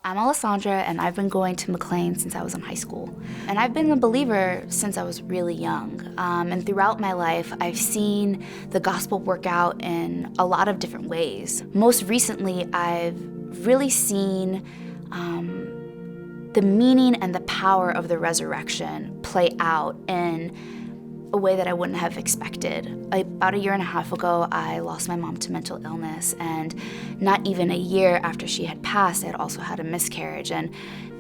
I'm Alessandra, and I've been going to McLean since I was in high school. And I've been a believer since I was really young. And throughout my life, I've seen the gospel work out in a lot of different ways. Most recently, I've really seen the meaning and the power of the resurrection play out in a way that I wouldn't have expected. About 1.5 years ago, I lost my mom to mental illness, and not even a year after she had passed, I had also had a miscarriage. And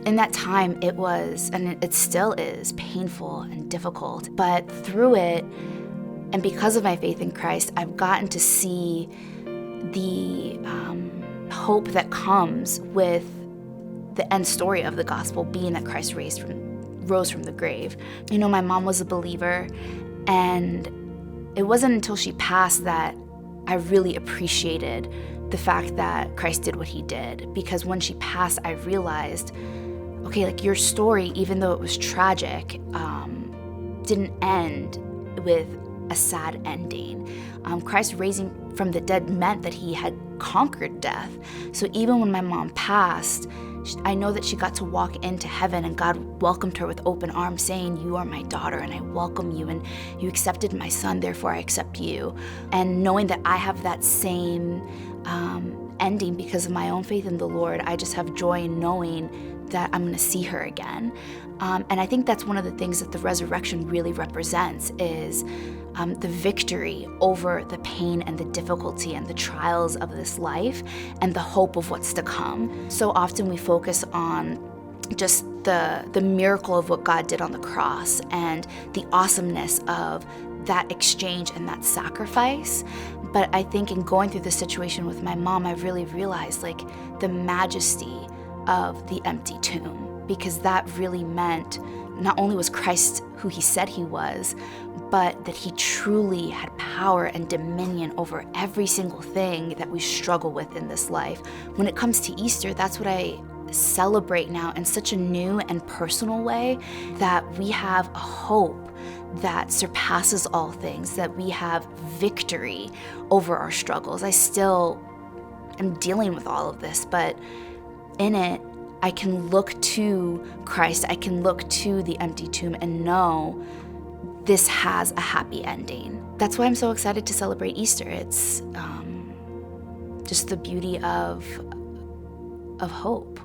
in that time, it was, and it still is, painful and difficult. But through it, and because of my faith in Christ, I've gotten to see the hope that comes with the end story of the gospel being that Christ rose from the grave. You know, my mom was a believer, and it wasn't until she passed that I really appreciated the fact that Christ did what he did. Because when she passed, I realized, okay, like, your story, even though it was tragic, didn't end with a sad ending. Christ raising from the dead meant that he had conquered death. So even when my mom passed, I know that she got to walk into heaven, and God welcomed her with open arms, saying, "You are my daughter, and I welcome you, and you accepted my son, therefore I accept you." And knowing that I have that same ending because of my own faith in the Lord, I just have joy in knowing that I'm going to see her again. And I think that's one of the things that the resurrection really represents, is the victory over the pain and the difficulty and the trials of this life, and the hope of what's to come. So often we focus on just the miracle of what God did on the cross and the awesomeness of that exchange and that sacrifice. But I think in going through this situation with my mom, I really realized, like, the majesty of the empty tomb, because that really meant not only was Christ who he said he was, but that he truly had power and dominion over every single thing that we struggle with in this life. When it comes to Easter, that's what I celebrate now in such a new and personal way, that we have a hope that surpasses all things, that we have victory over our struggles. I still am dealing with all of this, but in it, I can look to Christ, I can look to the empty tomb and know this has a happy ending. That's why I'm so excited to celebrate Easter. It's just the beauty of hope.